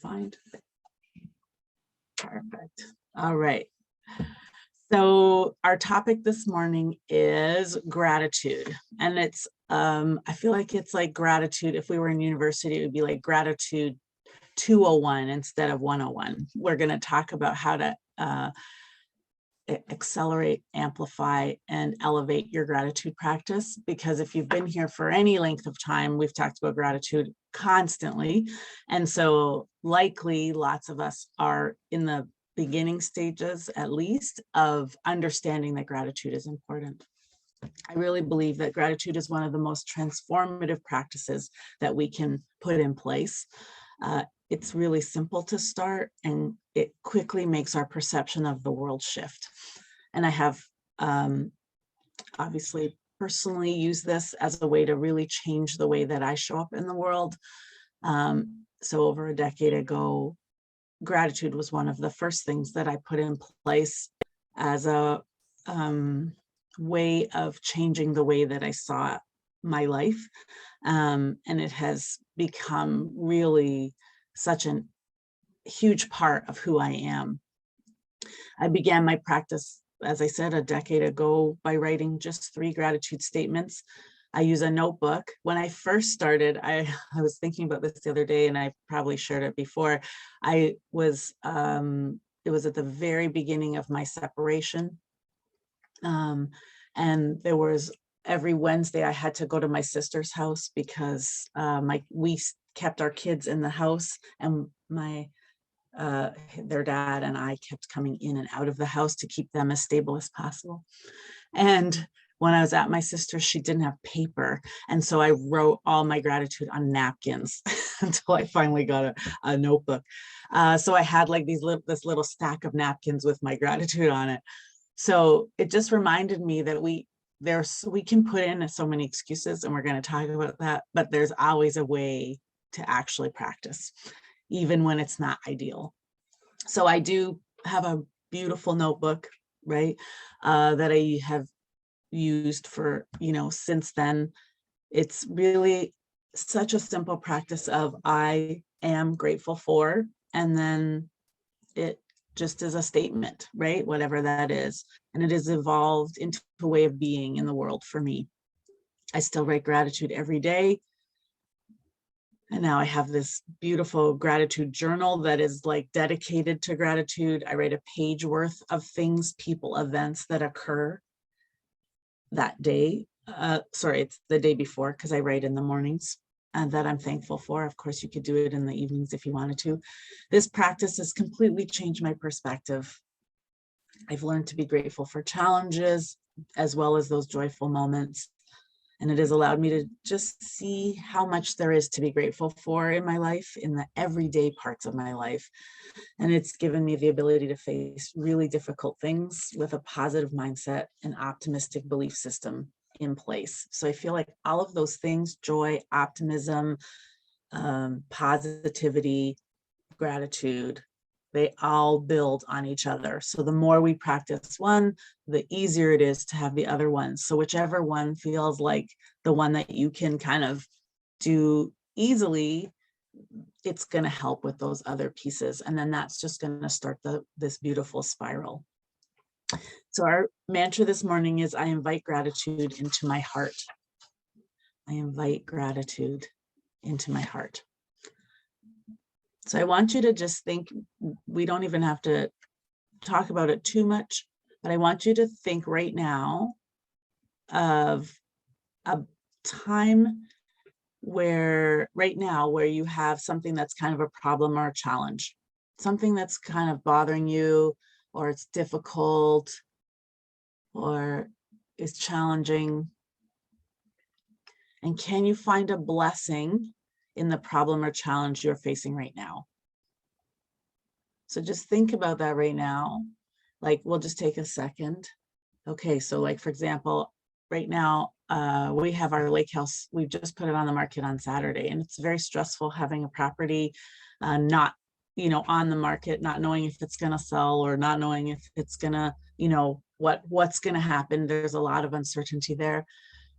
find. Perfect. All right. So our topic this morning is gratitude. And it's, I feel like it's like gratitude. If we were in university, it would be like gratitude 201 instead of 101. We're going to talk about how to accelerate, amplify, and elevate your gratitude practice. Because if you've been here for any length of time, we've talked about gratitude constantly. And so likely lots of us are in the beginning stages, at least, of understanding that gratitude is important. I really believe that gratitude is one of the most transformative practices that we can put in place. It's really simple to start, and it quickly makes our perception of the world shift. And I have obviously personally used this as a way to really change the way that I show up in the world. So over a decade ago, gratitude was one of the first things that I put in place as a way of changing the way that I saw my life. And it has become really such a huge part of who I am. I began my practice, as I said, a decade ago by writing just 3 gratitude statements. I use a notebook. When I first started, I was thinking about this the other day, and I probably shared it before. It was at the very beginning of my separation. And there was every Wednesday I had to go to my sister's house because we kept our kids in the house, and their dad and I kept coming in and out of the house to keep them as stable as possible. And when I was at my sister's, she didn't have paper. And so I wrote all my gratitude on napkins until I finally got a notebook. So I had like this little stack of napkins with my gratitude on it. So it just reminded me that we can put in so many excuses, and we're going to talk about that, but there's always a way to actually practice, even when it's not ideal. So I do have a beautiful notebook, right, that I have used for, since then. It's really such a simple practice of I am grateful for, and then it just is a statement, right? Whatever that is. And it has evolved into a way of being in the world for me. I still write gratitude every day. And now I have this beautiful gratitude journal that is like dedicated to gratitude. I write a page worth of things, people, events that occur that day. It's the day before, because I write in the mornings, and that I'm thankful for. Of course, you could do it in the evenings if you wanted to. This practice has completely changed my perspective. I've learned to be grateful for challenges as well as those joyful moments. And it has allowed me to just see how much there is to be grateful for in my life, in the everyday parts of my life. And it's given me the ability to face really difficult things with a positive mindset and optimistic belief system in place. So I feel like all of those things, joy, optimism, positivity, gratitude, they all build on each other. So the more we practice one, the easier it is to have the other ones. So whichever one feels like the one that you can kind of do easily, it's going to help with those other pieces. And then that's just going to start this beautiful spiral. So our mantra this morning is, I invite gratitude into my heart. I invite gratitude into my heart. So I want you to just think, we don't even have to talk about it too much, but I want you to think right now of a time where you have something that's kind of a problem or a challenge, something that's kind of bothering you, or it's difficult, or is challenging. And can you find a blessing in the problem or challenge you're facing right now? So just think about that right now. Like, we'll just take a second. Okay, so like, for example, right now, we have our lake house. We've just put it on the market on Saturday, and it's very stressful having a property not, on the market, not knowing if it's going to sell, or not knowing if it's going to, what's going to happen. There's a lot of uncertainty there.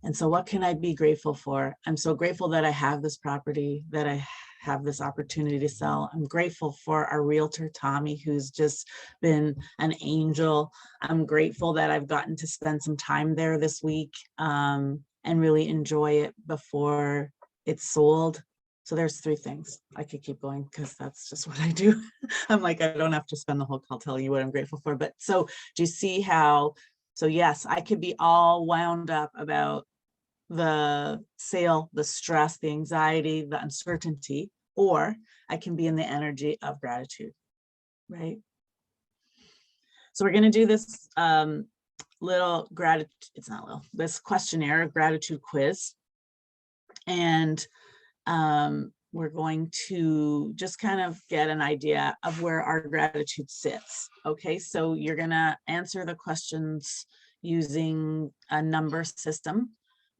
And so what can I be grateful for? I'm so grateful that I have this property, that I have this opportunity to sell. I'm grateful for our realtor, Tommy, who's just been an angel. I'm grateful that I've gotten to spend some time there this week and really enjoy it before it's sold. So there's 3 things. I could keep going because that's just what I do. I'm like, I don't have to spend the whole call telling you what I'm grateful for. But so do you see how, so yes, I could be all wound up about the sale, the stress, the anxiety, the uncertainty, or I can be in the energy of gratitude, right? So we're going to do this little gratitude, it's not little, this questionnaire, gratitude quiz. And we're going to just kind of get an idea of where our gratitude sits. Okay, so you're going to answer the questions using a number system.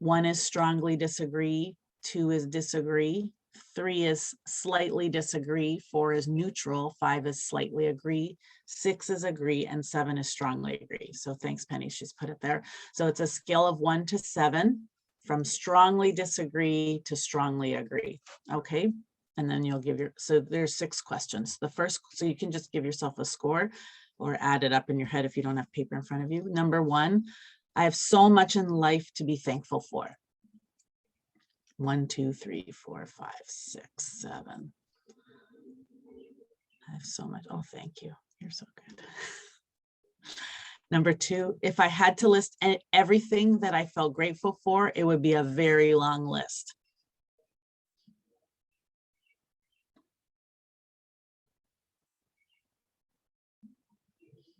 1 is strongly disagree, 2 is disagree, 3 is slightly disagree, 4 is neutral, 5 is slightly agree, 6 is agree, and 7 is strongly agree. So thanks, Penny, she's put it there. So it's a scale of 1 to 7. From strongly disagree to strongly agree. Okay. And then you'll give so there's 6 questions. The first, so you can just give yourself a score or add it up in your head if you don't have paper in front of you. Number 1, I have so much in life to be thankful for. 1, 2, 3, 4, 5, 6, 7. I have so much. Oh, thank you. You're so good. Number 2, if I had to list everything that I felt grateful for, it would be a very long list.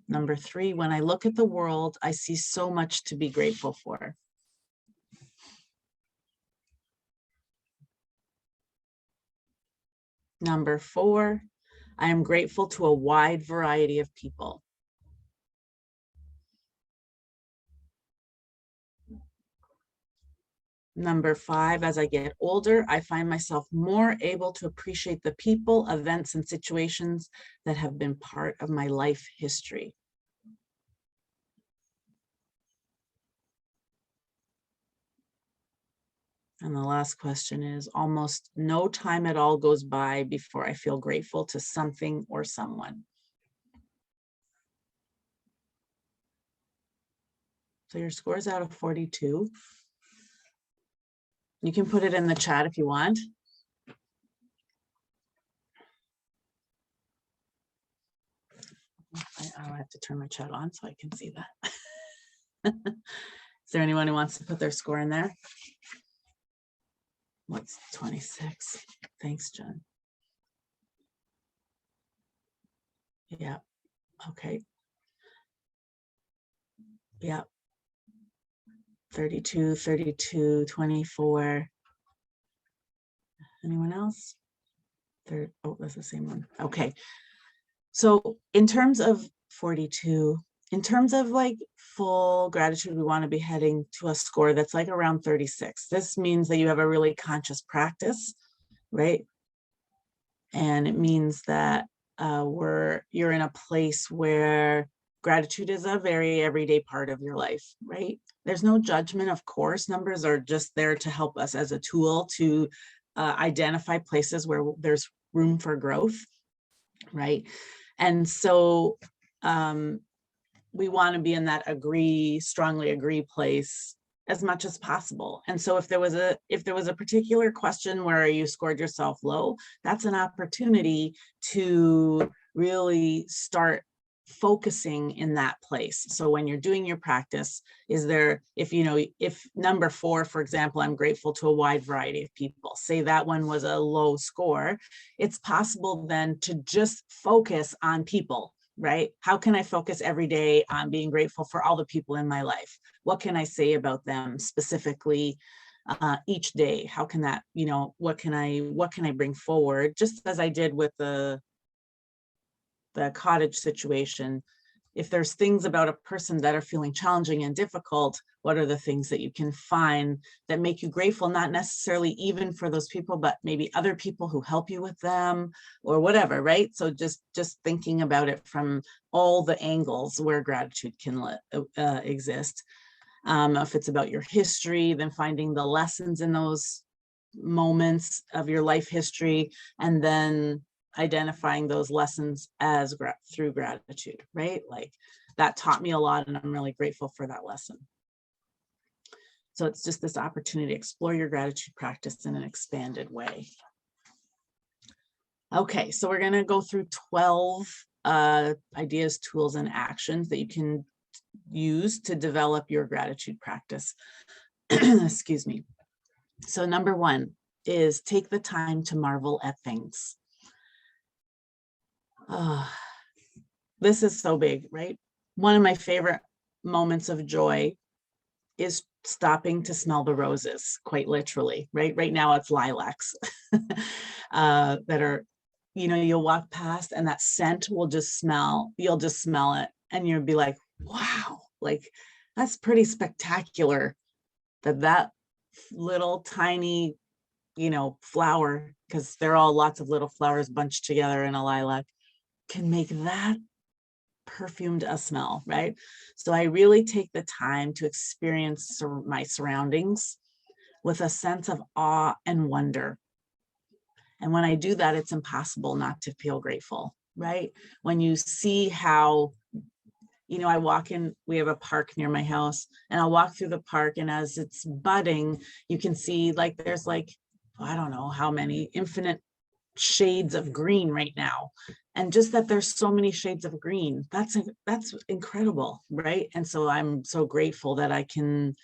Number 3, when I look at the world, I see so much to be grateful for. Number 4, I am grateful to a wide variety of people. Number 5, as I get older, I find myself more able to appreciate the people, events, and situations that have been part of my life history. And the last question is, almost no time at all goes by before I feel grateful to something or someone. So your score is out of 42. You can put it in the chat if you want. I'll have to turn my chat on so I can see that. Is there anyone who wants to put their score in there? What's 26? Thanks, Jen. Yeah. Okay. Yeah. 32, 32, 24. Anyone else? Oh, that's the same one. Okay. So in terms of 42, in terms of like full gratitude, we want to be heading to a score that's like around 36. This means that you have a really conscious practice, right? And it means that you're in a place where gratitude is a very everyday part of your life, right? There's no judgment, of course. Numbers are just there to help us as a tool to identify places where there's room for growth, right? And so we want to be in that strongly agree place as much as possible. And so if there was a particular question where you scored yourself low, that's an opportunity to really start focusing in that place. So when you're doing your practice, if number 4, for example, I'm grateful to a wide variety of people, say that one was a low score, it's possible then to just focus on people, right? How can I focus every day on being grateful for all the people in my life? What can I say about them specifically each day? How can that, what can I bring forward? Just as I did with the cottage situation. If there's things about a person that are feeling challenging and difficult, what are the things that you can find that make you grateful, not necessarily even for those people, but maybe other people who help you with them or whatever, right? So just thinking about it from all the angles where gratitude can exist. If it's about your history, then finding the lessons in those moments of your life history, and then identifying those lessons as through gratitude, right? Like that taught me a lot, and I'm really grateful for that lesson. So it's just this opportunity to explore your gratitude practice in an expanded way. Okay, so we're going to go through 12 ideas, tools, and actions that you can use to develop your gratitude practice. Excuse me. So number one is take the time to marvel at things. This is so big, right? One of my favorite moments of joy is stopping to smell the roses, quite literally, right? Right now it's lilacs that are, you'll walk past and that scent will just smell, you'll just smell it and you'll be like, wow, like that's pretty spectacular that little tiny, flower, because they're all lots of little flowers bunched together in a lilac, can make that perfumed a smell, right? So I really take the time to experience my surroundings with a sense of awe and wonder. And when I do that, it's impossible not to feel grateful, right? When you see how, I walk in, we have a park near my house, and I'll walk through the park, and as it's budding, you can see like there's like, I don't know how many infinite shades of green right now. And just that there's so many shades of green, that's incredible, right? And so I'm so grateful that I can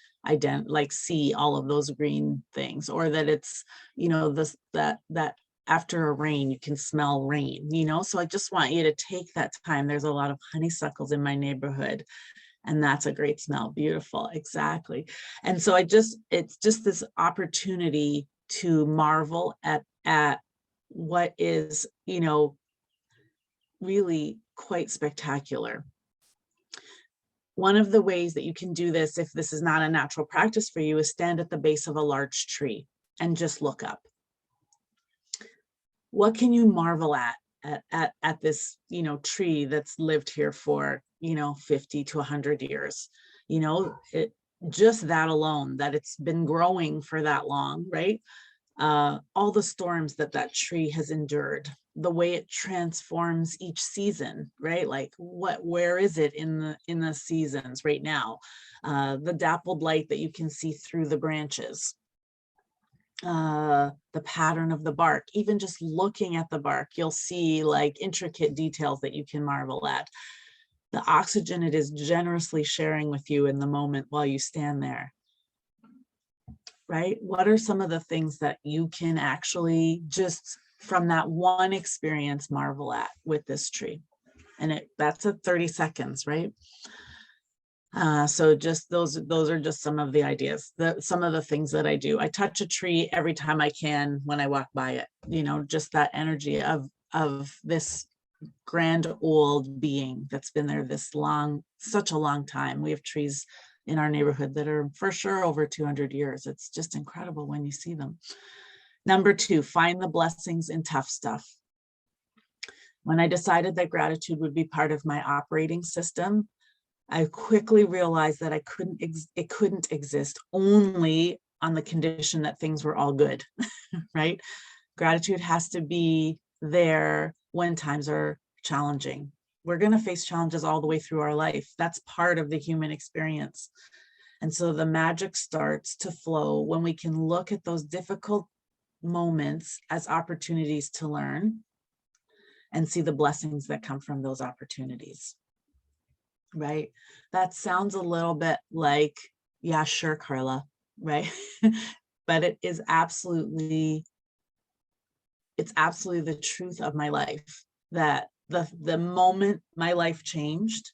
see all of those green things, or that it's, that after a rain, you can smell rain, so I just want you to take that time. There's a lot of honeysuckles in my neighborhood, and that's a great smell. Beautiful. Exactly. And so it's just this opportunity to marvel at what is, really quite spectacular. One of the ways that you can do this, if this is not a natural practice for you, is stand at the base of a large tree and just look up. What can you marvel at this, tree that's lived here for, 50 to 100 years? Just that alone, that it's been growing for that long, right? All the storms that tree has endured, the way it transforms each season, right? Like where is it in the seasons right now? The dappled light that you can see through the branches, the pattern of the bark. Even just looking at the bark, you'll see like intricate details that you can marvel at. The oxygen it is generously sharing with you in the moment while you stand there. Right? What are some of the things that you can actually just from that one experience marvel at with this tree? And that's at 30 seconds, right? So just those are just some of the ideas, some of the things that I do. I touch a tree every time I can when I walk by it, just that energy of this grand old being that's been there such a long time. We have trees in our neighborhood that are for sure over 200 years. It's just incredible when you see them. Number two, find the blessings in tough stuff. When I decided that gratitude would be part of my operating system, I quickly realized that it couldn't exist only on the condition that things were all good, right? Gratitude has to be there when times are challenging. We're going to face challenges all the way through our life. That's part of the human experience. And so the magic starts to flow when we can look at those difficult moments as opportunities to learn and see the blessings that come from those opportunities. Right? That sounds a little bit like, yeah, sure, Carla, right? But it's absolutely the truth of my life, that the moment my life changed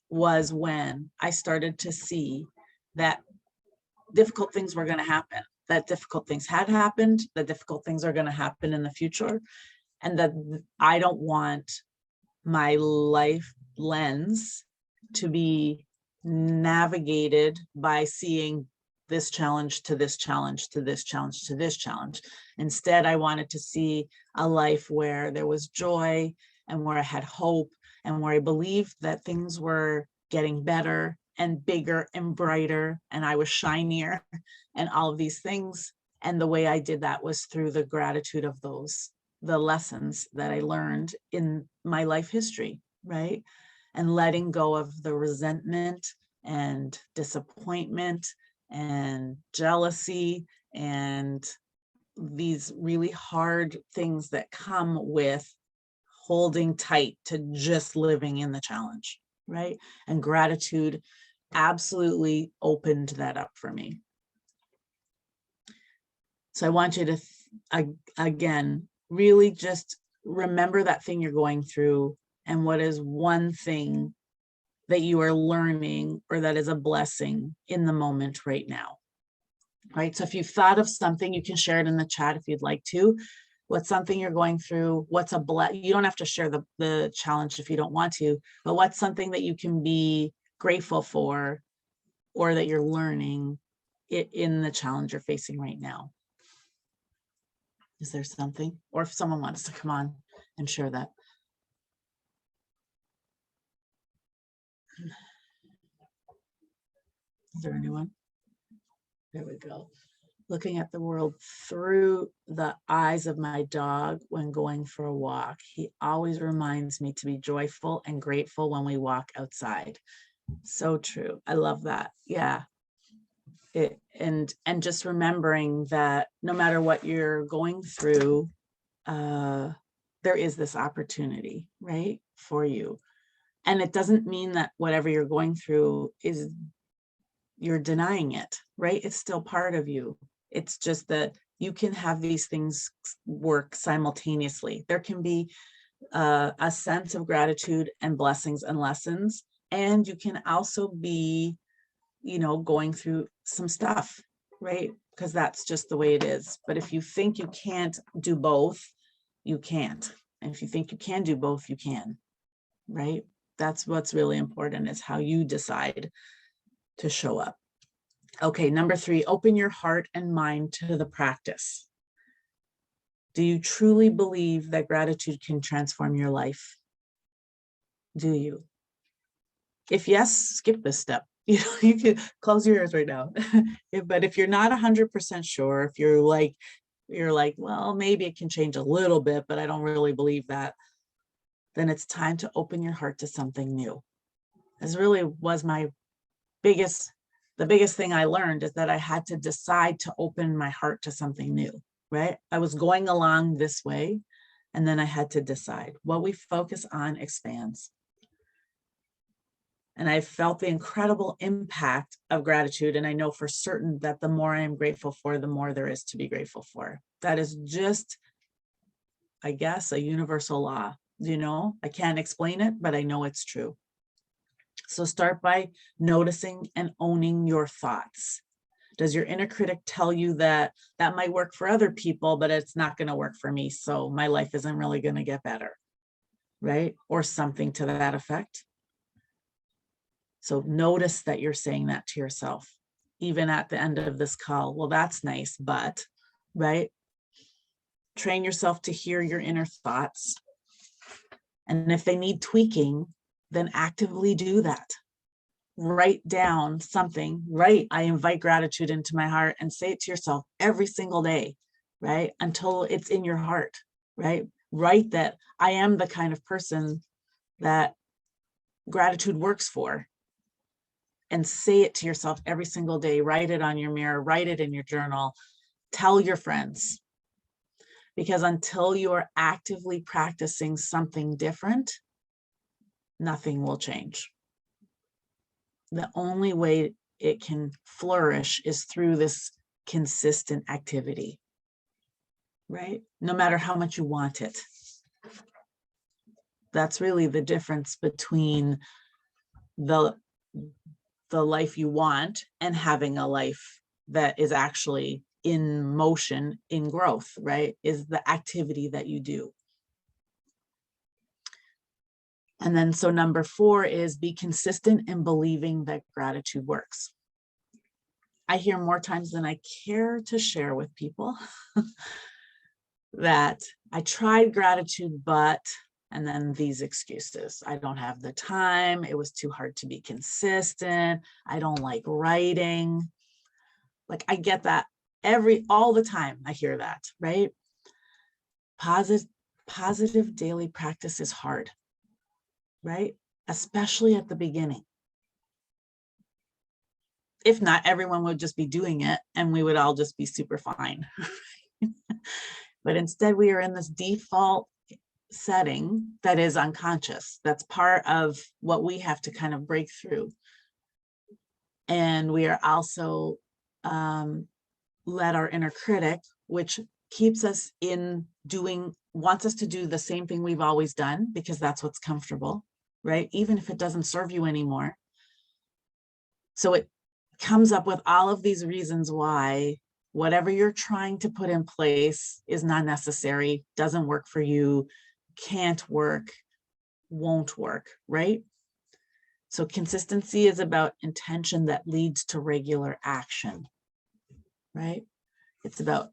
was when I started to see that difficult things were going to happen, that difficult things had happened, that difficult things are going to happen in the future, and that I don't want my life lens to be navigated by seeing this challenge to this challenge to this challenge to this challenge. Instead, I wanted to see a life where there was joy and where I had hope and where I believed that things were getting better and bigger and brighter and I was shinier and all of these things. And the way I did that was through the gratitude of the lessons that I learned in my life history, right? And letting go of the resentment and disappointment and jealousy and these really hard things that come with holding tight to just living in the challenge, right? And gratitude absolutely opened that up for me. So I want you to, again, really just remember that thing you're going through and what is one thing that you are learning or that is a blessing in the moment right now, right? So if you've thought of something, you can share it in the chat if you'd like to. What's something you're going through? What's you don't have to share the challenge if you don't want to, but what's something that you can be grateful for or that you're learning in the challenge you're facing right now? Is there something? Or if someone wants to come on and share that. Is there anyone? There we go. Looking at the world through the eyes of my dog when going for a walk. He always reminds me to be joyful and grateful when we walk outside. So true. I love that. Yeah. And just remembering that no matter what you're going through, there is this opportunity, right, for you. And it doesn't mean that whatever you're going through is you're denying it, right? It's still part of you. It's just that you can have these things work simultaneously. There can be a sense of gratitude and blessings and lessons, and you can also be, going through some stuff, right? Because that's just the way it is. But if you think you can't do both, you can't. And if you think you can do both, you can, right? That's what's really important, is how you decide to show up. Okay, number 3, open your heart and mind to the practice. Do you truly believe that gratitude can transform your life? Do you? If yes, skip this step. You can close your ears right now. But if you're not 100% sure, if you're like, well, maybe it can change a little bit, but I don't really believe that, then it's time to open your heart to something new. This really was the biggest thing I learned, is that I had to decide to open my heart to something new, right? I was going along this way, and then I had to decide. What we focus on expands. And I felt the incredible impact of gratitude. And I know for certain that the more I am grateful for, the more there is to be grateful for. That is just, I guess, a universal law. I can't explain it, but I know it's true. So start by noticing and owning your thoughts. Does your inner critic tell you that might work for other people, but it's not going to work for me, so my life isn't really going to get better, right? Or something to that effect. So notice that you're saying that to yourself, even at the end of this call. Well, that's nice, but, right? Train yourself to hear your inner thoughts. And if they need tweaking, then actively do that. Write down something, right? I invite gratitude into my heart, and say it to yourself every single day, right? Until it's in your heart, right? Write that I am the kind of person that gratitude works for. And say it to yourself every single day. Write it on your mirror, write it in your journal, tell your friends. Because until you are actively practicing something different, nothing will change. The only way it can flourish is through this consistent activity, right? No matter how much you want it. That's really the difference between the life you want and having a life that is actually in motion, in growth, right? Is the activity that you do. And then, so number 4 is be consistent in believing that gratitude works. I hear more times than I care to share with people that I tried gratitude, but, and then these excuses. I don't have the time. It was too hard to be consistent. I don't like writing. Like, I get that. all the time I hear that, right? Positive daily practice is hard, right? Especially at the beginning. If not, everyone would just be doing it and we would all just be super fine. But instead, we are in this default setting that is unconscious. That's part of what we have to kind of break through. And we are also let our inner critic, which keeps us in wants us to do the same thing we've always done because that's what's comfortable, right? Even if it doesn't serve you anymore. So it comes up with all of these reasons why whatever you're trying to put in place is not necessary, doesn't work for you, can't work, won't work, right? So consistency is about intention that leads to regular action, right? It's about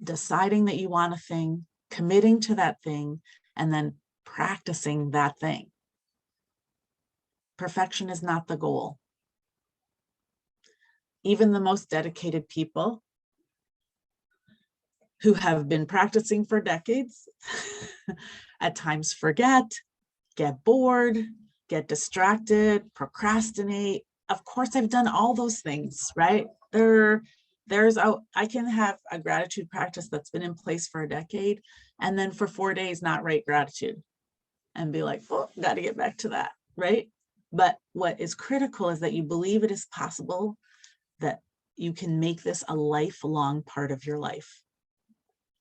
deciding that you want a thing, committing to that thing, and then practicing that thing. Perfection is not the goal. Even the most dedicated people who have been practicing for decades at times forget, get bored, get distracted, procrastinate. Of course, I've done all those things, right? I can have a gratitude practice that's been in place for a decade, and then for 4 days not write gratitude and be like, oh, got to get back to that, right? But what is critical is that you believe it is possible that you can make this a lifelong part of your life,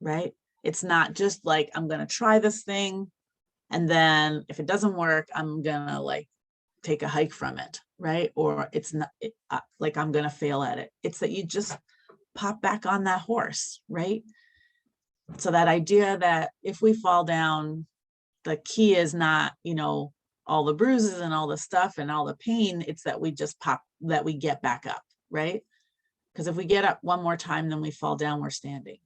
right? It's not just like, I'm going to try this thing, and then if it doesn't work, I'm going to like take a hike from it, right? Or it's not like I'm going to fail at it. It's that you just pop back on that horse, right? So that idea that if we fall down, the key is not, all the bruises and all the stuff and all the pain. It's that we just that we get back up, right? Because if we get up one more time, then we fall down, we're standing.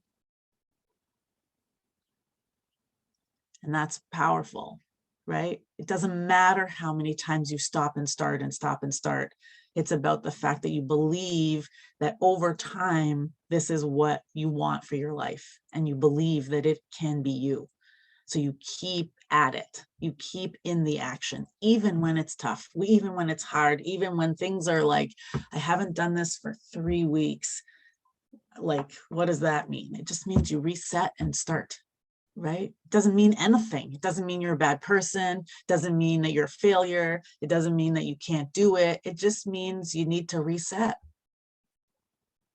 And that's powerful, right? It doesn't matter how many times you stop and start and stop and start. It's about the fact that you believe that over time, this is what you want for your life. And you believe that it can be you. So you keep at it. You keep in the action, even when it's tough, even when it's hard, even when things are like, I haven't done this for 3 weeks. Like, what does that mean? It just means you reset and start. Right? It doesn't mean anything. It doesn't mean you're a bad person. It doesn't mean that you're a failure. It doesn't mean that you can't do it. It just means you need to reset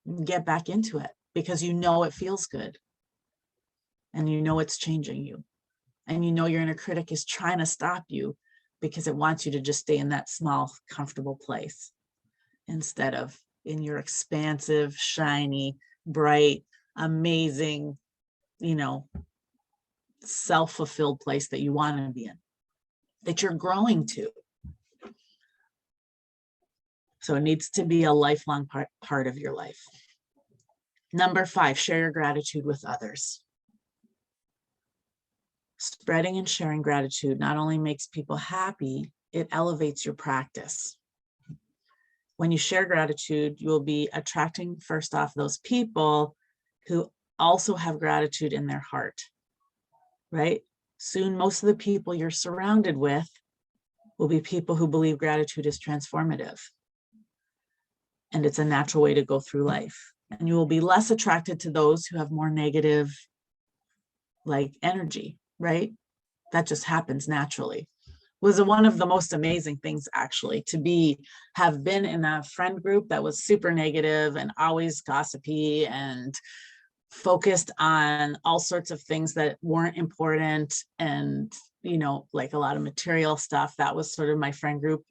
and get back into it because you know it feels good and you know it's changing you and you know your inner critic is trying to stop you because it wants you to just stay in that small, comfortable place instead of in your expansive, shiny, bright, amazing, self-fulfilled place that you want to be in, that you're growing to. So it needs to be a lifelong part of your life. Number 5, share your gratitude with others. Spreading and sharing gratitude not only makes people happy, it elevates your practice. When you share gratitude, you will be attracting, first off, those people who also have gratitude in their heart. Right? Soon, most of the people you're surrounded with will be people who believe gratitude is transformative. And it's a natural way to go through life. And you will be less attracted to those who have more negative, energy, right? That just happens naturally. Was one of the most amazing things, actually, to have been in a friend group that was super negative and always gossipy and focused on all sorts of things that weren't important and, like a lot of material stuff. That was sort of my friend group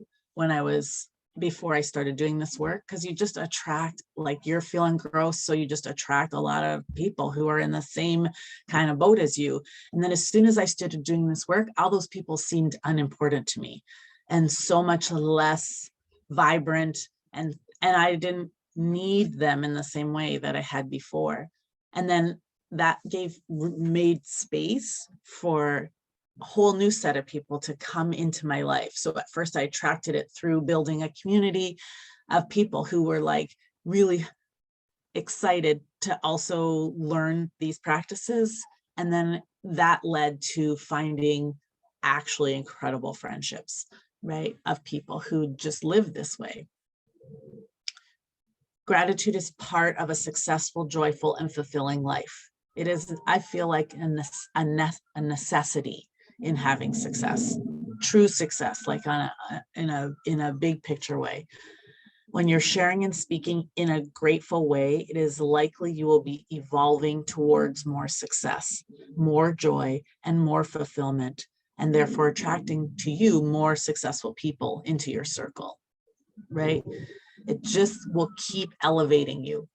before I started doing this work, because you just attract, you're feeling gross. So you just attract a lot of people who are in the same kind of boat as you. And then as soon as I started doing this work, all those people seemed unimportant to me and so much less vibrant. And I didn't need them in the same way that I had before. And then that made space for a whole new set of people to come into my life. So at first I attracted it through building a community of people who were really excited to also learn these practices. And then that led to finding actually incredible friendships, right, of people who just live this way. Gratitude is part of a successful, joyful, and fulfilling life. It is, I feel like, a necessity in having success, true success, like in a big picture way. When you're sharing and speaking in a grateful way, it is likely you will be evolving towards more success, more joy, and more fulfillment, and therefore attracting to you more successful people into your circle, right? It just will keep elevating you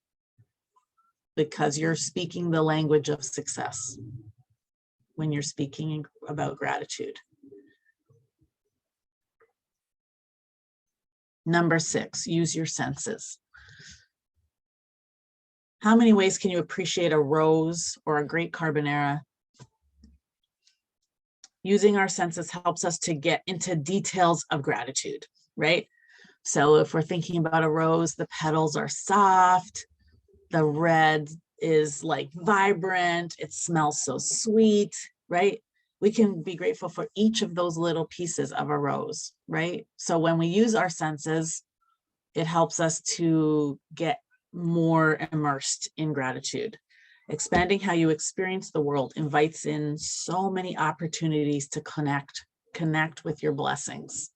because you're speaking the language of success when you're speaking about gratitude. Number 6, use your senses. How many ways can you appreciate a rose or a great carbonara? Using our senses helps us to get into details of gratitude, right? So if we're thinking about a rose, the petals are soft, the red is like vibrant, it smells so sweet, right? We can be grateful for each of those little pieces of a rose, right? So when we use our senses, it helps us to get more immersed in gratitude. Expanding how you experience the world invites in so many opportunities to connect with your blessings.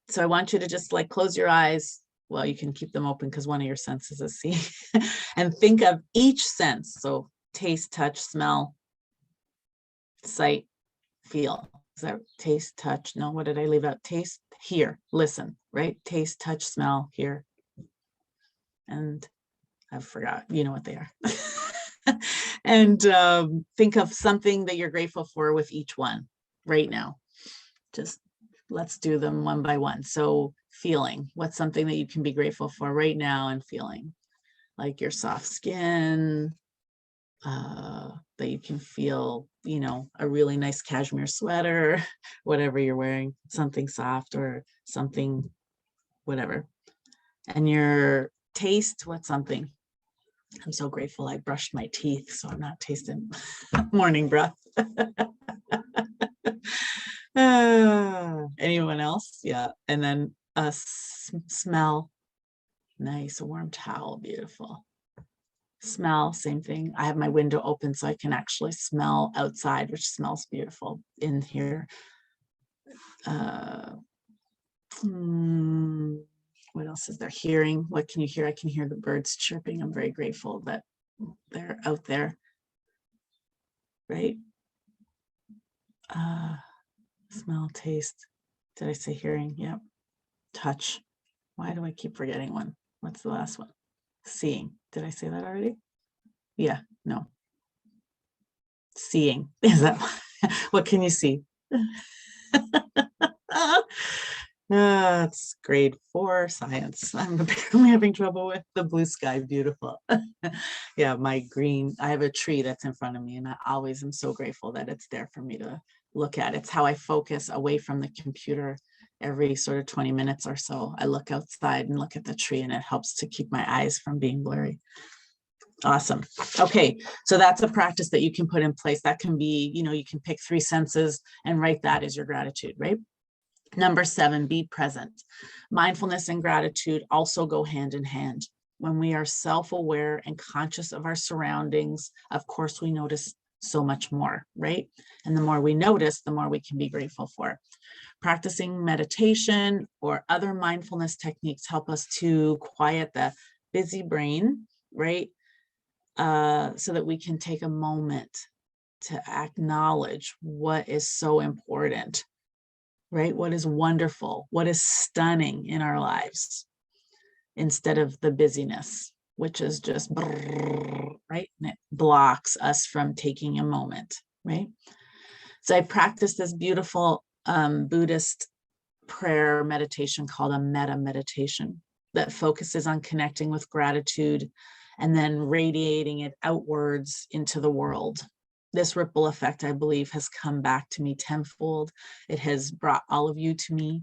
So I want you to just like close your eyes. Well, you can keep them open because one of your senses is seeing. And think of each sense. So taste, touch, smell, sight, feel. Is that taste, touch? No, what did I leave out? Taste, hear, listen, right? Taste, touch, smell, hear. And I forgot, you know what they are. And think of something that you're grateful for with each one right now. Just let's do them one by one. So feeling, what's something that you can be grateful for right now and feeling? Like your soft skin, that you can feel, you know, a really nice cashmere sweater, whatever you're wearing, something soft or something, whatever. And your taste, what's something? I'm so grateful I brushed my teeth, so I'm not tasting morning breath. Anyone else? Yeah. And then a smell. Nice, a warm towel, beautiful. Smell, same thing. I have my window open so I can actually smell outside, which smells beautiful in here. What else is there? Hearing. What can you hear? I can hear the birds chirping. I'm very grateful that they're out there, right? Smell, taste. Did I say hearing? Yep. Touch. Why do I keep forgetting one? What's the last one? Seeing. Did I say that already? Yeah, no. Seeing. Is that what can you see? It's grade 4 science. I'm apparently having trouble with the blue sky. Beautiful. Yeah, my green, I have a tree that's in front of me and I always am so grateful that it's there for me to look at. It's how I focus away from the computer every sort of 20 minutes or so. I look outside and look at the tree and it helps to keep my eyes from being blurry. Awesome. Okay, so that's a practice that you can put in place. That can be, you know, you can pick 3 senses and write that as your gratitude, right? Number 7, be present. Mindfulness and gratitude also go hand in hand. When we are self-aware and conscious of our surroundings, of course, we notice so much more, right? And the more we notice, the more we can be grateful for. Practicing meditation or other mindfulness techniques help us to quiet the busy brain, right? So that we can take a moment to acknowledge what is so important, right? What is wonderful, what is stunning in our lives, instead of the busyness, which is just, right? And it blocks us from taking a moment, right? So I practiced this beautiful Buddhist prayer meditation called a metta meditation that focuses on connecting with gratitude and then radiating it outwards into the world. This ripple effect, I believe, has come back to me tenfold. It has brought all of you to me,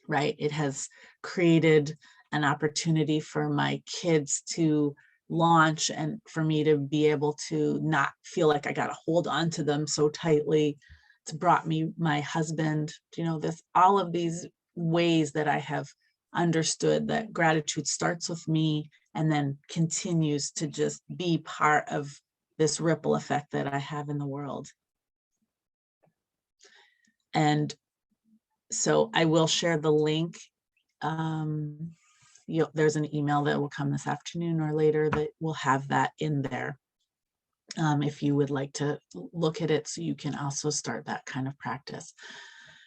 right? It has created an opportunity for my kids to launch and for me to be able to not feel like I got to hold on to them so tightly. It's brought me my husband, this, all of these ways that I have understood that gratitude starts with me and then continues to just be part of this ripple effect that I have in the world. And so I will share the link. There's an email that will come this afternoon or later that will have that in there. If you would like to look at it, so you can also start that kind of practice.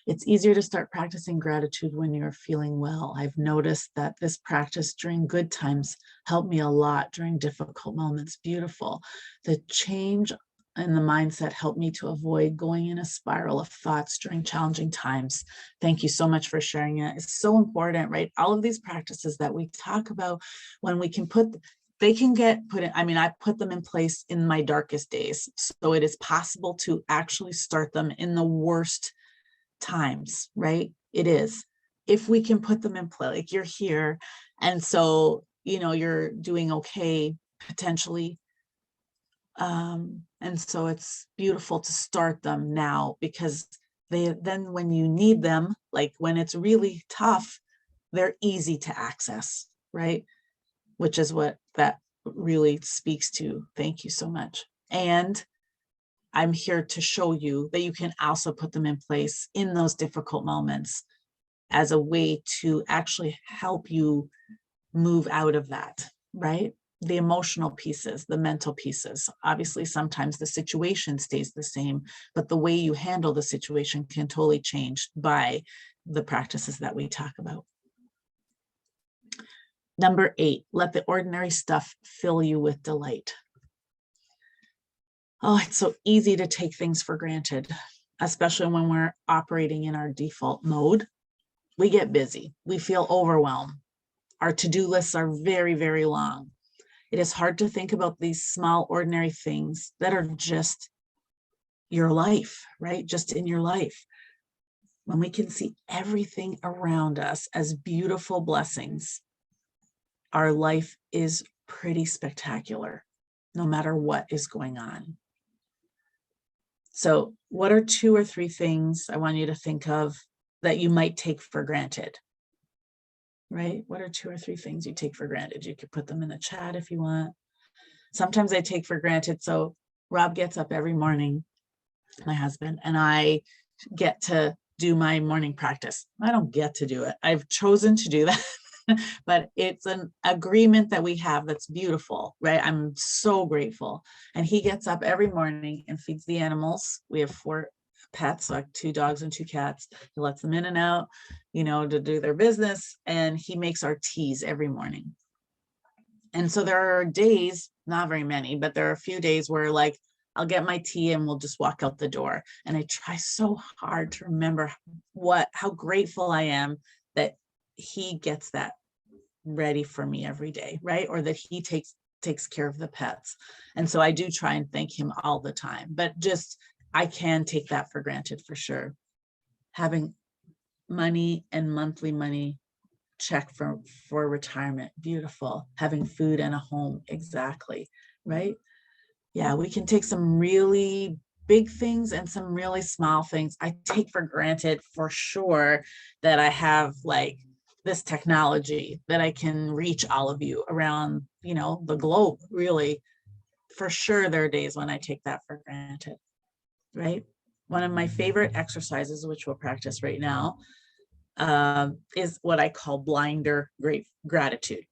It's easier to start practicing gratitude when you're feeling well. I've noticed that this practice during good times helped me a lot during difficult moments. Beautiful. The change in the mindset helped me to avoid going in a spiral of thoughts during challenging times. Thank you so much for sharing it. It's so important, right? All of these practices that we talk about, when we can they can get put in, I put them in place in my darkest days. So it is possible to actually start them in the worst times, right? It is. If we can put them in play, like you're here, and so, you're doing okay, potentially. And so it's beautiful to start them now, because then when you need them, like when it's really tough, they're easy to access, right? Which is what that really speaks to. Thank you so much. And I'm here to show you that you can also put them in place in those difficult moments as a way to actually help you move out of that, right? The emotional pieces, the mental pieces. Obviously, sometimes the situation stays the same, but the way you handle the situation can totally change by the practices that we talk about. Number 8, let the ordinary stuff fill you with delight. Oh, it's so easy to take things for granted, especially when we're operating in our default mode. We get busy. We feel overwhelmed. Our to-do lists are very, very long. It is hard to think about these small, ordinary things that are just your life, right? Just in your life. When we can see everything around us as beautiful blessings, our life is pretty spectacular, no matter what is going on. So what are 2 or 3 things I want you to think of that you might take for granted, right? What are 2 or 3 things you take for granted? You could put them in the chat if you want. Sometimes I take for granted. So Rob gets up every morning, my husband, and I get to do my morning practice. I don't get to do it. I've chosen to do that. But it's an agreement that we have that's beautiful, right? I'm so grateful. And he gets up every morning and feeds the animals. We have 4 pets, like 2 dogs and 2 cats. He lets them in and out, to do their business. And he makes our teas every morning. And so there are days, not very many, but there are a few days where like I'll get my tea and we'll just walk out the door. And I try so hard to remember how grateful I am that he gets that ready for me every day, right? Or that he takes care of the pets. And so I do try and thank him all the time, but just, I can take that for granted for sure. Having money and monthly money check for retirement, beautiful. Having food and a home, exactly, right? Yeah, we can take some really big things and some really small things. I take for granted for sure that I have like this technology that I can reach all of you around, the globe, really. For sure, there are days when I take that for granted, right? One of my favorite exercises, which we'll practice right now, is what I call blinder gratitude.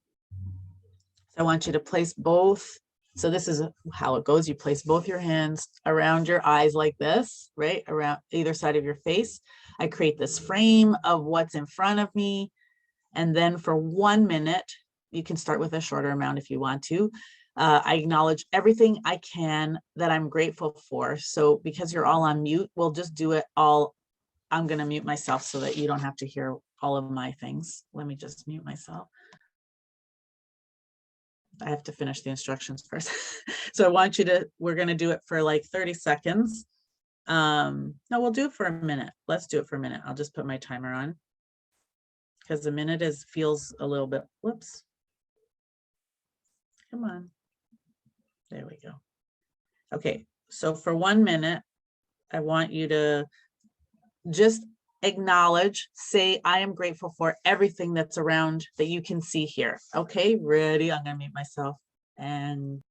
So I want you to place both. So this is how it goes. You place both your hands around your eyes like this, right? Around either side of your face. I create this frame of what's in front of me. And then for 1 minute, you can start with a shorter amount if you want to. I acknowledge everything I can that I'm grateful for. So because you're all on mute, we'll just do it all. I'm going to mute myself so that you don't have to hear all of my things. Let me just mute myself. I have to finish the instructions first. So I want you to, we're going to do it for like 30 seconds. No, we'll do it for a minute. Let's do it for a minute. I'll just put my timer on. because a minute feels a little bit, whoops. Come on. There we go. Okay, so for 1 minute, I want you to just acknowledge, say, I am grateful for everything that's around that you can see here. Okay, ready? I'm gonna mute myself and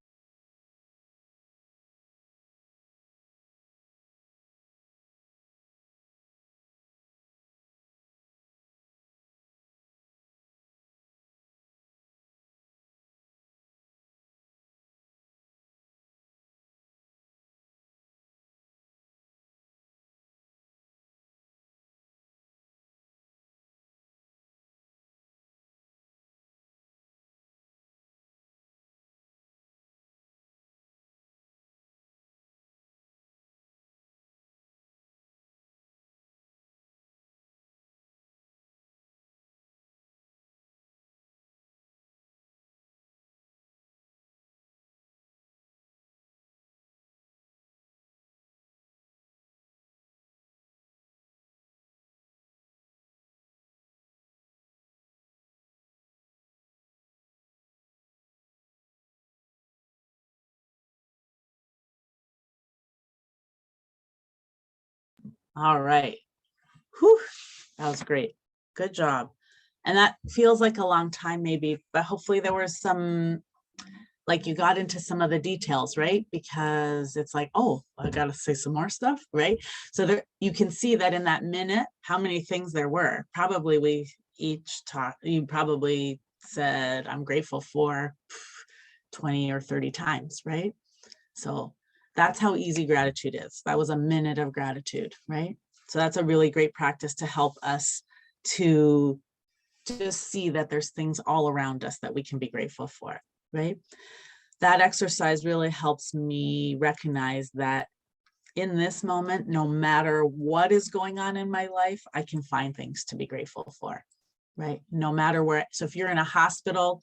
all right. Whew, that was great. Good job. And that feels like a long time maybe, but hopefully there was some, like you got into some of the details, right? Because it's like, oh, I gotta say some more stuff, right? So there, you can see that in that minute, how many things there were. Probably we each talked, you probably said, I'm grateful for 20 or 30 times, right? So that's how easy gratitude is. That was a minute of gratitude, right? So that's a really great practice to help us to just see that there's things all around us that we can be grateful for, right? That exercise really helps me recognize that in this moment, no matter what is going on in my life, I can find things to be grateful for, right? No matter where. So if you're in a hospital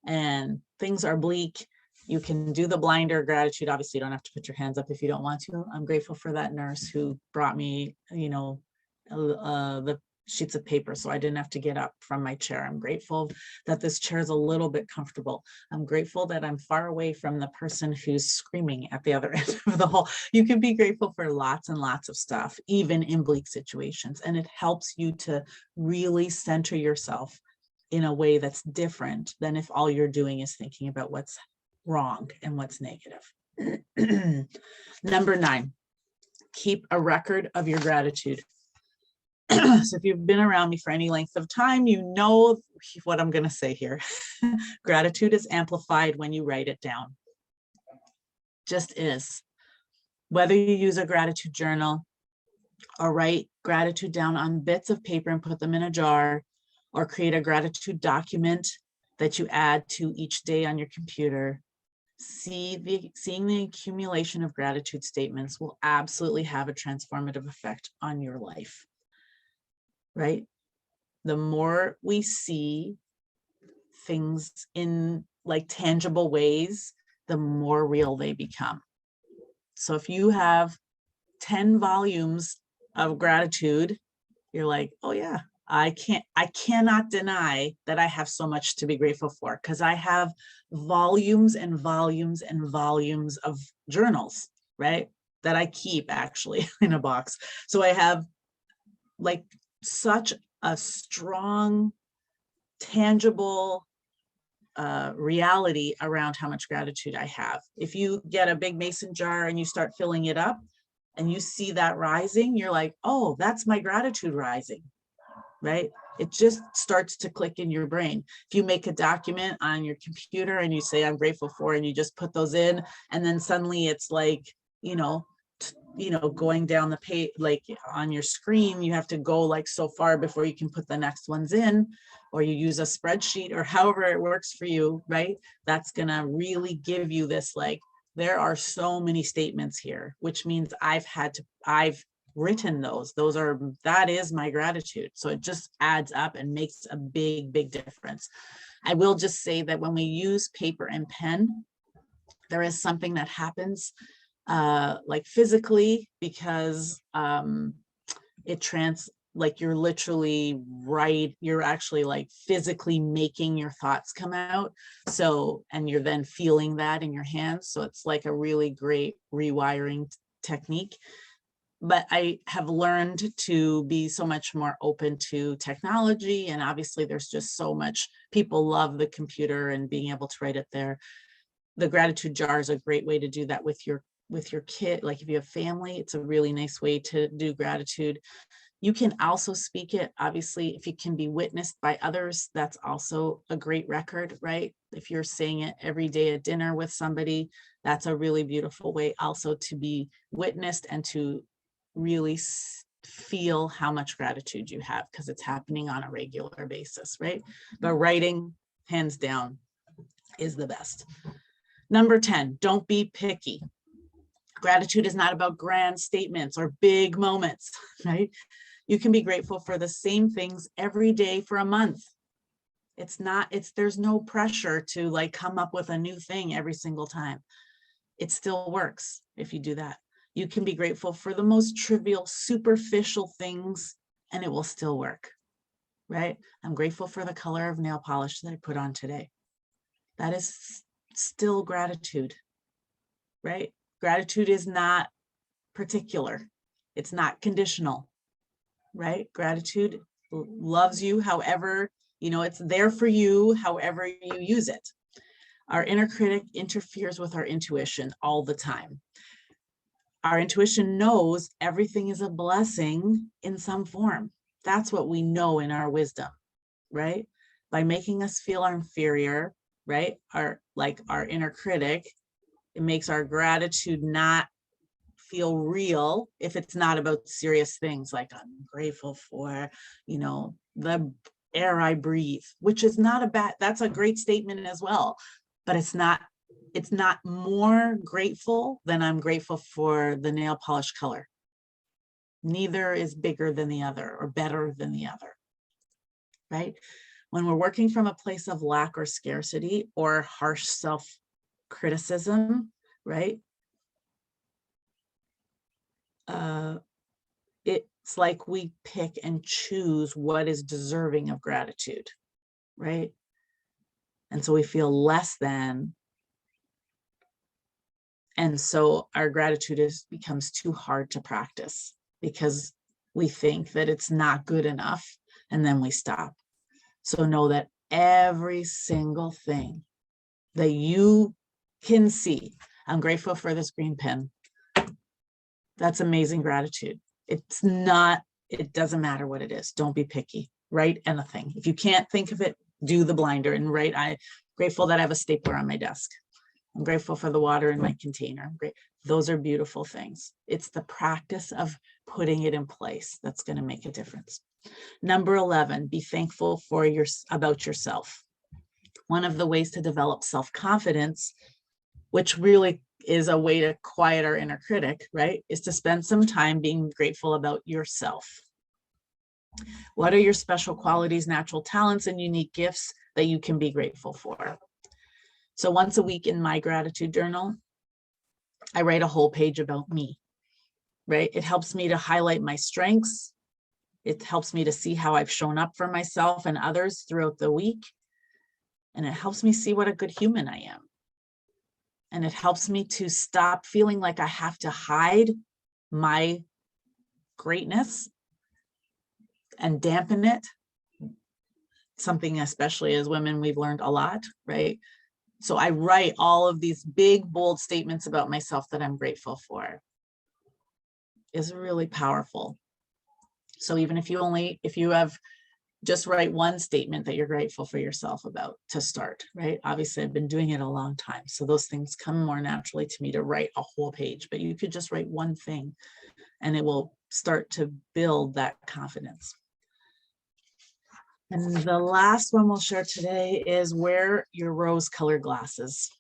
and things are bleak, you can do the blinder gratitude. Obviously, you don't have to put your hands up if you don't want to. I'm grateful for that nurse who brought me, the sheets of paper so I didn't have to get up from my chair. I'm grateful that this chair is a little bit comfortable. I'm grateful that I'm far away from the person who's screaming at the other end of the hall. You can be grateful for lots and lots of stuff, even in bleak situations. And it helps you to really center yourself in a way that's different than if all you're doing is thinking about what's wrong and what's negative. Number 9, keep a record of your gratitude. So if you've been around me for any length of time, you know what I'm going to say here. Gratitude is amplified when you write it down. Just is. Whether you use a gratitude journal or write gratitude down on bits of paper and put them in a jar, or create a gratitude document that you add to each day on your computer, seeing the accumulation of gratitude statements will absolutely have a transformative effect on your life. Right? The more we see things in like tangible ways, the more real they become. So if you have 10 volumes of gratitude, you're like, oh yeah, I cannot deny that I have so much to be grateful for, because I have volumes and volumes and volumes of journals, right? That I keep actually in a box. So I have like such a strong, tangible reality around how much gratitude I have. If you get a big mason jar and you start filling it up and you see that rising, you're like, oh, that's my gratitude rising, right? It just starts to click in your brain. If you make a document on your computer and you say, I'm grateful for, and you just put those in, and then suddenly it's like, going down the page, like on your screen, you have to go like so far before you can put the next ones in, or you use a spreadsheet or however it works for you, right? That's going to really give you this, like, there are so many statements here, which means I've written those. That is my gratitude. So it just adds up and makes a big, big difference. I will just say that when we use paper and pen, there is something that happens like physically, because it like you're literally you're actually like physically making your thoughts come out. So, and you're then feeling that in your hands. So it's like a really great rewiring technique. But I have learned to be so much more open to technology. And obviously there's just so much, people love the computer and being able to write it there. The gratitude jar is a great way to do that with your kid. Like if you have family, it's a really nice way to do gratitude. You can also speak it, obviously, if you can be witnessed by others, that's also a great record, right? If you're saying it every day at dinner with somebody, that's a really beautiful way also to be witnessed and to really feel how much gratitude you have, because it's happening on a regular basis, right? But writing, hands down, is the best. Number 10, don't be picky. Gratitude is not about grand statements or big moments, right? You can be grateful for the same things every day for a month. There's no pressure to like come up with a new thing every single time. It still works if you do that. You can be grateful for the most trivial, superficial things, and it will still work, right? I'm grateful for the color of nail polish that I put on today. That is still gratitude, right? Gratitude is not particular. It's not conditional, right? Gratitude loves you however, it's there for you, however you use it. Our inner critic interferes with our intuition all the time. Our intuition knows everything is a blessing in some form. That's what we know in our wisdom, right? By making us feel inferior, right? Our inner critic, it makes our gratitude not feel real if it's not about serious things like I'm grateful for, the air I breathe, which is not that's a great statement as well, but it's not more grateful than I'm grateful for the nail polish color. Neither is bigger than the other or better than the other, right? When we're working from a place of lack or scarcity or harsh self-criticism, right? It's like we pick and choose what is deserving of gratitude, right? And so we feel less than. And so our gratitude becomes too hard to practice because we think that it's not good enough, and then we stop. So know that every single thing that you can see, I'm grateful for this green pen. That's amazing gratitude. It doesn't matter what it is. Don't be picky. Write anything. If you can't think of it, do the blinder and write. I'm grateful that I have a stapler on my desk. I'm grateful for the water in my container. Those are beautiful things. It's the practice of putting it in place that's going to make a difference. Number 11, be thankful about yourself. One of the ways to develop self-confidence, which really is a way to quiet our inner critic, right, is to spend some time being grateful about yourself. What are your special qualities, natural talents, and unique gifts that you can be grateful for? So once a week in my gratitude journal, I write a whole page about me, right? It helps me to highlight my strengths. It helps me to see how I've shown up for myself and others throughout the week. And it helps me see what a good human I am. And it helps me to stop feeling like I have to hide my greatness and dampen it. Something, especially as women, we've learned a lot, right? So I write all of these big, bold statements about myself that I'm grateful for. Is really powerful. So even if you have just write one statement that you're grateful for yourself about to start, right? Obviously, I've been doing it a long time, so those things come more naturally to me to write a whole page, but you could just write one thing and it will start to build that confidence. And the last one we'll share today is wear your rose-colored glasses.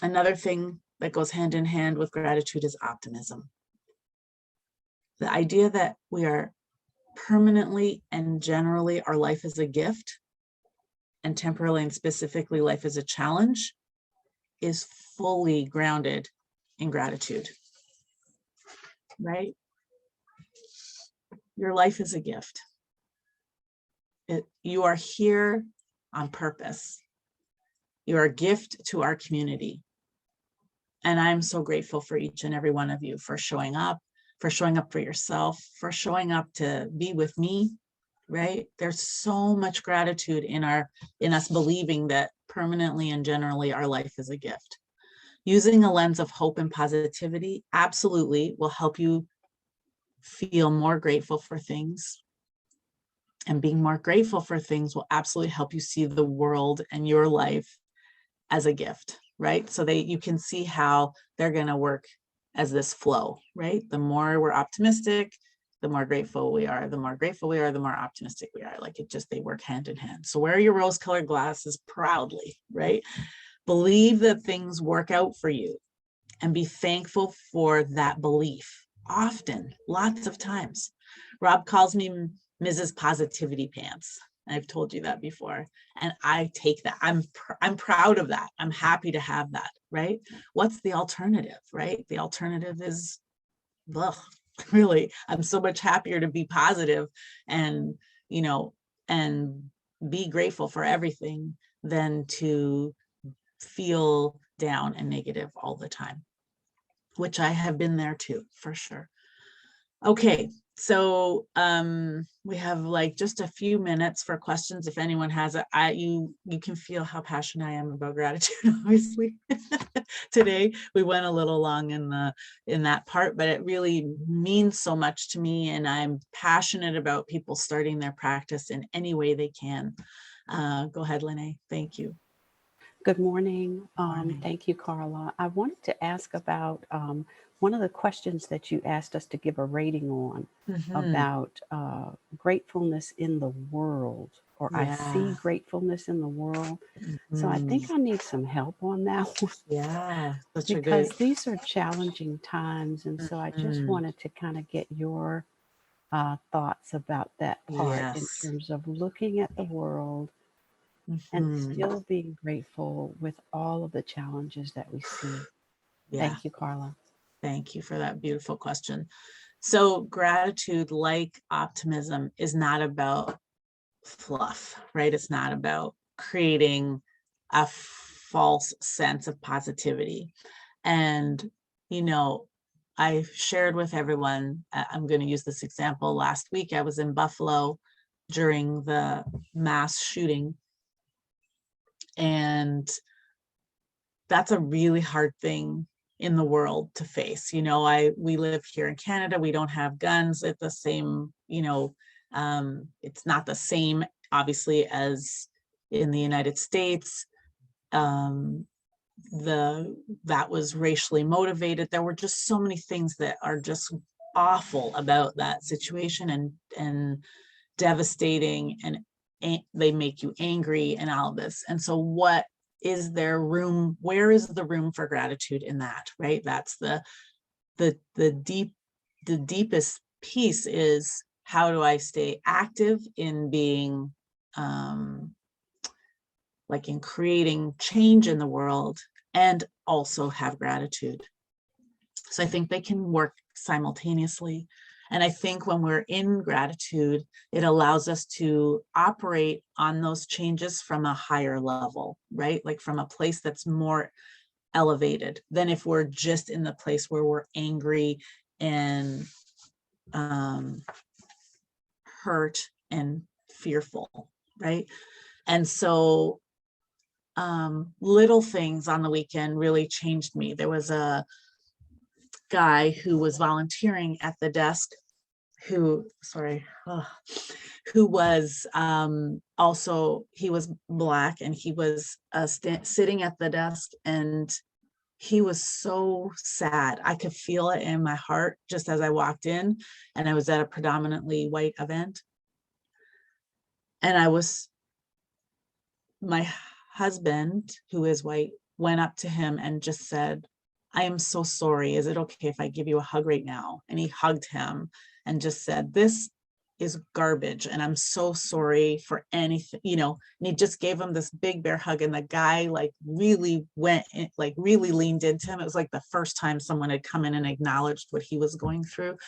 Another thing that goes hand in hand with gratitude is optimism. The idea that we are permanently and generally our life is a gift, and temporarily and specifically life is a challenge, is fully grounded in gratitude, right? Your life is a gift. You are here on purpose. You're a gift to our community. And I'm so grateful for each and every one of you for showing up for yourself, for showing up to be with me, right? There's so much gratitude in us believing that permanently and generally our life is a gift. Using a lens of hope and positivity absolutely will help you feel more grateful for things. And being more grateful for things will absolutely help you see the world and your life as a gift, right? So you can see how they're going to work as this flow, right? The more we're optimistic, the more grateful we are. The more grateful we are, the more optimistic we are. Like they work hand in hand. So wear your rose-colored glasses proudly, right? Believe that things work out for you and be thankful for that belief. Often, lots of times. Rob calls me Mrs. Positivity Pants. I've told you that before. And I take that. I'm proud of that. I'm happy to have that, right? What's the alternative, right? The alternative is, ugh, really, I'm so much happier to be positive and, and be grateful for everything than to feel down and negative all the time, which I have been there too, for sure. Okay, so we have like just a few minutes for questions. If anyone has it, you can feel how passionate I am about gratitude. Obviously, today we went a little long in that part, but it really means so much to me, and I'm passionate about people starting their practice in any way they can. Go ahead, Lene. Thank you. Good morning. Morning. Thank you, Carla. I wanted to ask about one of the questions that you asked us to give a rating on about gratefulness in the world, or I see Yeah. gratefulness in the world. So I think I need some help on that one Yeah, such a because good. these are challenging times. And so I just wanted to kind of get your thoughts about that part in Yes. terms of looking at the world and still being grateful with all of the challenges that we see. Yeah. Thank you, Carla. Thank you for that beautiful question. So gratitude, like optimism, is not about fluff, right? It's not about creating a false sense of positivity. And, I shared with everyone, I'm going to use this example. Last week, I was in Buffalo during the mass shooting. And that's a really hard thing in the world to face. We live here in Canada. We don't have guns at the same, it's not the same, obviously, as in the United States. That was racially motivated. There were just so many things that are just awful about that situation and devastating, and they make you angry and all of this. And so where is the room for gratitude in that, right? That's the deepest piece is, how do I stay active in being like in creating change in the world and also have gratitude. So I think they can work simultaneously. And I think when we're in gratitude, it allows us to operate on those changes from a higher level, right? Like from a place that's more elevated than if we're just in the place where we're angry and hurt and fearful, right? And so little things on the weekend really changed me. There was a guy who was volunteering at the desk who was also, he was Black, and he was sitting at the desk, and he was so sad. I could feel it in my heart just as I walked in, and I was at a predominantly white event. And my husband, who is white, went up to him and just said, "I am so sorry. Is it okay if I give you a hug right now?" And he hugged him and just said, "This is garbage, and I'm so sorry for anything," and he just gave him this big bear hug. And the guy really leaned into him. It was like the first time someone had come in and acknowledged what he was going through.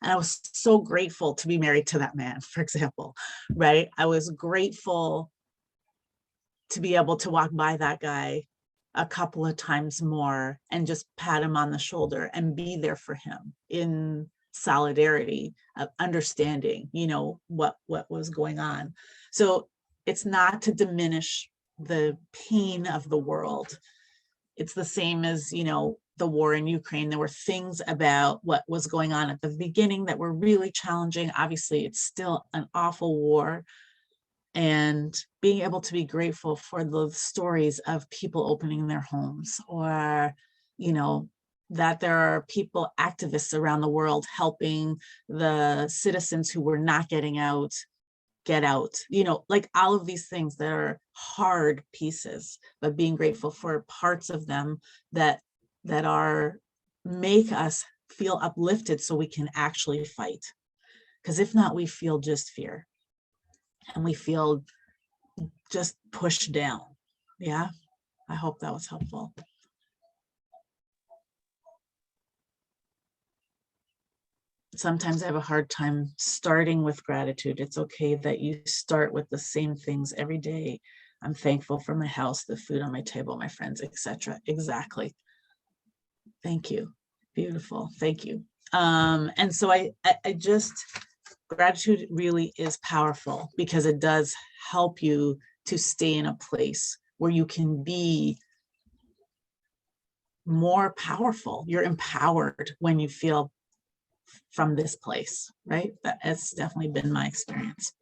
And I was so grateful to be married to that man, for example, right? I was grateful to be able to walk by that guy a couple of times more and just pat him on the shoulder and be there for him in solidarity, of understanding, what was going on. So it's not to diminish the pain of the world. It's the same as, the war in Ukraine. There were things about what was going on at the beginning that were really challenging. Obviously, it's still an awful war, and being able to be grateful for the stories of people opening their homes, or that there are people, activists around the world, helping the citizens who were not getting out get out, like all of these things that are hard pieces, but being grateful for parts of them that are make us feel uplifted so we can actually fight. Because if not, we feel just fear, and we feel just pushed down. Yeah, I hope that was helpful. Sometimes I have a hard time starting with gratitude. It's okay that you start with the same things every day. I'm thankful for my house, the food on my table, my friends, etc. Exactly. Thank you. Beautiful. Thank you. And so I just, gratitude really is powerful, because it does help you to stay in a place where you can be more powerful. You're empowered when you feel from this place, right? That has definitely been my experience.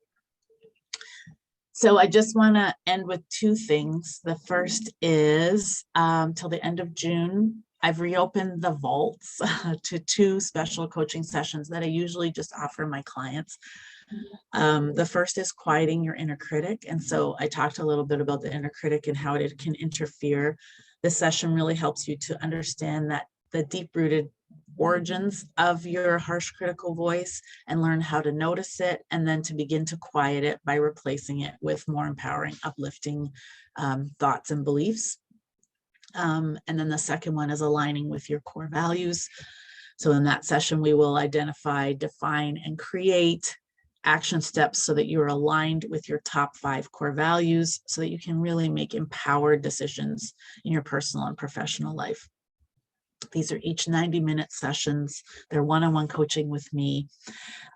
So I just want to end with two things. The first is till the end of June, I've reopened the vaults to 2 special coaching sessions that I usually just offer my clients. The first is quieting your inner critic. And so I talked a little bit about the inner critic and how it can interfere. This session really helps you to understand that the deep-rooted origins of your harsh critical voice, and learn how to notice it, and then to begin to quiet it by replacing it with more empowering, uplifting thoughts and beliefs. And then the second one is aligning with your core values. So in that session, we will identify, define, and create action steps so that you're aligned with your top 5 core values, so that you can really make empowered decisions in your personal and professional life. These are each 90-minute sessions. They're one-on-one coaching with me.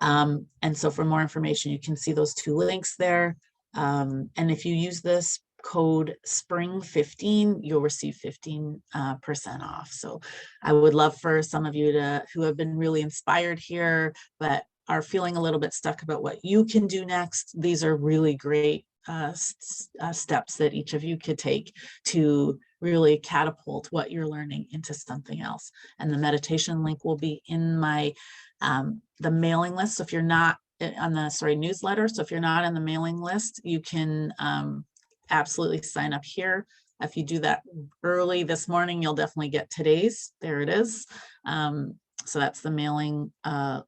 And so for more information, you can see those 2 links there. And if you use this code SPRING15, you'll receive 15% off. So I would love for some of you who have been really inspired here, but are feeling a little bit stuck about what you can do next. These are really great steps that each of you could take to really catapult what you're learning into something else. And the meditation link will be in my the mailing list. So if you're not on the newsletter, so if you're not on the mailing list, you can absolutely sign up here. If you do that early this morning, you'll definitely get today's. There it is. So that's the mailing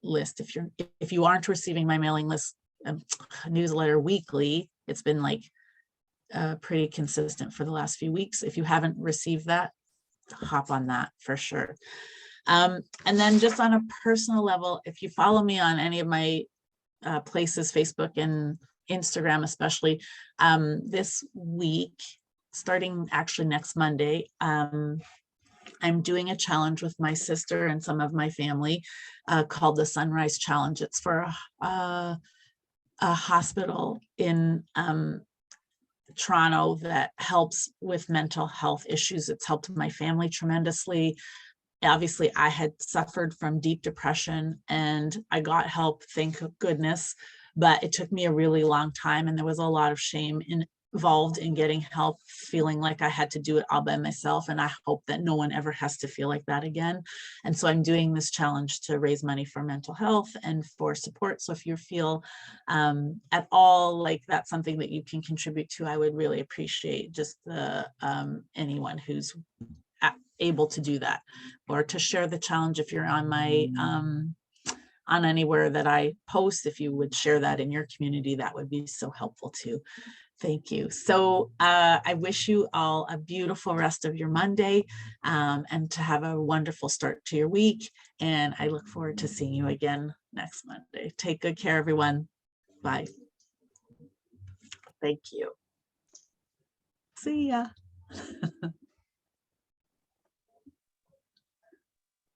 list. If you aren't receiving my mailing list newsletter weekly, it's been like pretty consistent for the last few weeks. If you haven't received that, hop on that for sure. And then just on a personal level, if you follow me on any of my places, Facebook and Instagram especially, this week, starting actually next Monday, I'm doing a challenge with my sister and some of my family called the Sunrise Challenge. It's for a hospital in Toronto that helps with mental health issues. It's helped my family tremendously. Obviously, I had suffered from deep depression and I got help, thank goodness, but it took me a really long time, and there was a lot of shame involved in getting help, feeling like I had to do it all by myself. And I hope that no one ever has to feel like that again. And so I'm doing this challenge to raise money for mental health and for support. So if you feel at all like that's something that you can contribute to, I would really appreciate just anyone who's able to do that, or to share the challenge. If you're on my on anywhere that I post, if you would share that in your community, that would be so helpful too. Thank you. So I wish you all a beautiful rest of your Monday, and to have a wonderful start to your week. And I look forward to seeing you again next Monday. Take good care, everyone. Bye. Thank you. See ya.